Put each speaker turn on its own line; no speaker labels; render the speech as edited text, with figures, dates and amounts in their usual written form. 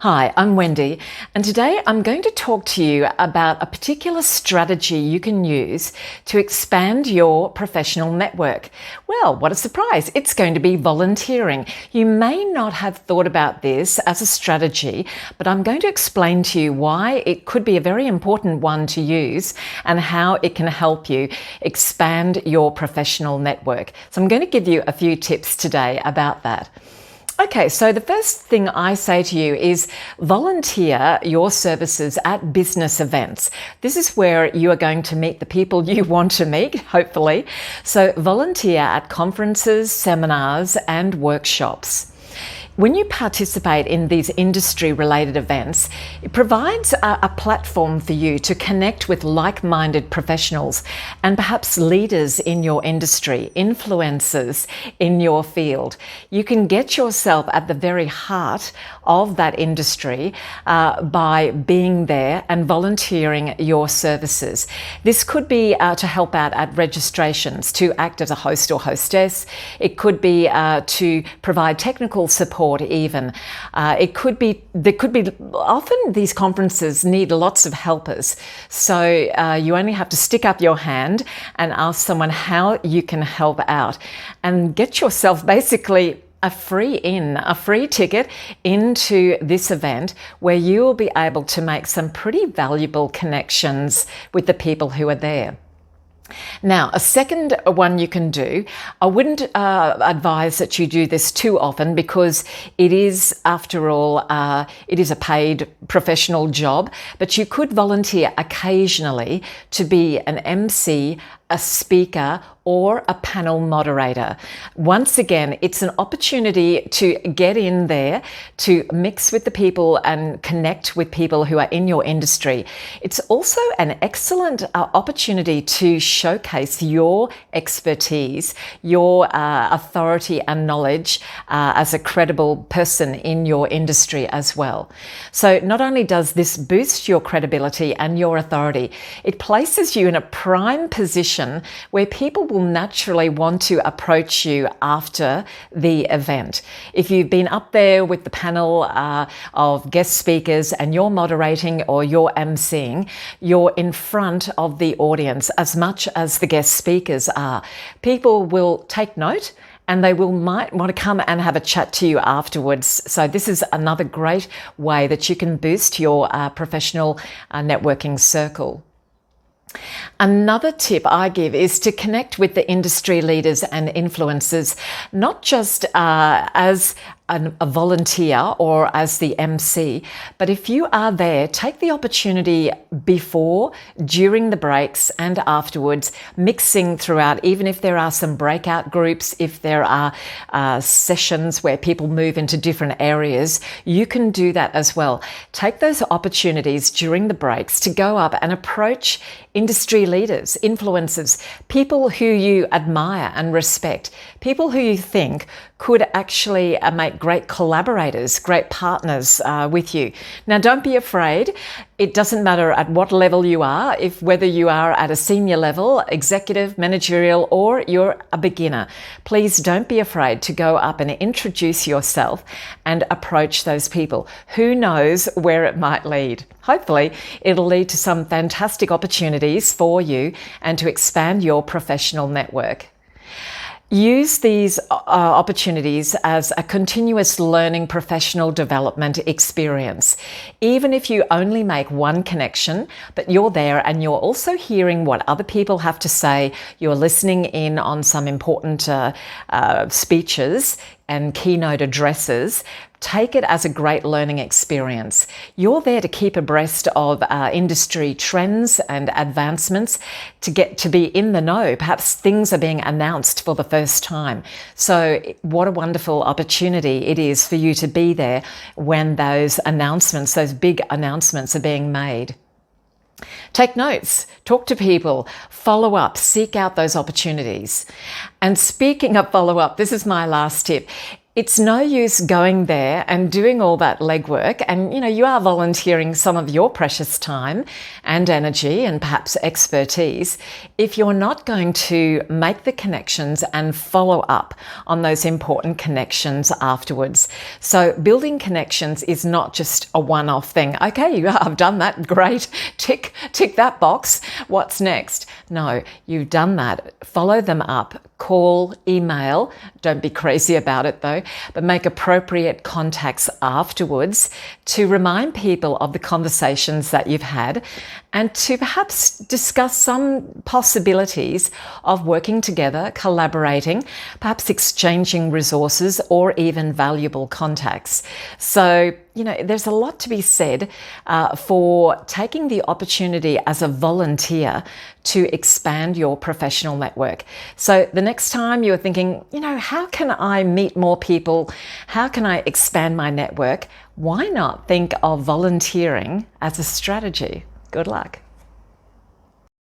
Hi, I'm Wendy, and today I'm going to talk to you about a particular strategy you can use to expand your professional network. Well, what a surprise! It's going to be volunteering. You may not have thought about this as a strategy, but I'm going to explain to you why it could be a very important one to use and how it can help you expand your professional network. So I'm going to give you a few tips today about that. Okay, so the first thing I say to you is volunteer your services at business events. This is where you are going to meet the people you want to meet, hopefully. So volunteer at conferences, seminars, and workshops. When you participate in these industry-related events, it provides a platform for you to connect with like-minded professionals and perhaps leaders in your industry, influencers in your field. You can get yourself at the very heart of that industry by being there and volunteering your services. This could be to help out at registrations, to act as a host or hostess. It could be to provide technical support even. There could be often these conferences need lots of helpers. So you only have to stick up your hand and ask someone how you can help out and get yourself basically a free ticket into this event where you will be able to make some pretty valuable connections with the people who are there. Now, a second one you can do, I wouldn't advise that you do this too often because it is, after all, it is a paid professional job, but you could volunteer occasionally to be an MC, a speaker, or a panel moderator. Once again, it's an opportunity to get in there, to mix with the people and connect with people who are in your industry. It's also an excellent opportunity to showcase your expertise, your authority and knowledge as a credible person in your industry as well. So not only does this boost your credibility and your authority, it places you in a prime position where people will naturally want to approach you after the event. If you've been up there with the panel of guest speakers and you're moderating or you're emceeing, you're in front of the audience as much as the guest speakers are. People will take note and they might want to come and have a chat to you afterwards. So this is another great way that you can boost your professional networking circle. Another tip I give is to connect with the industry leaders and influencers, not just as a volunteer or as the MC, but if you are there, take the opportunity before, during the breaks and afterwards, mixing throughout, even if there are some breakout groups, if there are sessions where people move into different areas, you can do that as well. Take those opportunities during the breaks to go up and approach industry leaders, influencers, people who you admire and respect, people who you think could actually make great collaborators, great partners with you. Now, don't be afraid. It doesn't matter at what level you are, whether you are at a senior level, executive, managerial, or you're a beginner. Please don't be afraid to go up and introduce yourself and approach those people. Who knows where it might lead? Hopefully, it'll lead to some fantastic opportunities for you and to expand your professional network. Use these opportunities as a continuous learning professional development experience. Even if you only make one connection, but you're there and you're also hearing what other people have to say, you're listening in on some important speeches and keynote addresses, take it as a great learning experience. You're there to keep abreast of industry trends and advancements, to get to be in the know. Perhaps things are being announced for the first time. So what a wonderful opportunity it is for you to be there when those announcements, those big announcements are being made. Take notes, talk to people, follow up, seek out those opportunities. And speaking of follow up, this is my last tip. It's no use going there and doing all that legwork, and you are volunteering some of your precious time and energy and perhaps expertise if you're not going to make the connections and follow up on those important connections afterwards. So building connections is not just a one-off thing. Okay, I've done that, great, tick that box, what's next? No, you've done that. Follow them up, call, email. Don't be crazy about it though, but make appropriate contacts afterwards to remind people of the conversations that you've had and to perhaps discuss some possibilities of working together, collaborating, perhaps exchanging resources or even valuable contacts. So, there's a lot to be said for taking the opportunity as a volunteer to expand your professional network. So the next time you're thinking, how can I meet more people? How can I expand my network? Why not think of volunteering as a strategy? Good luck.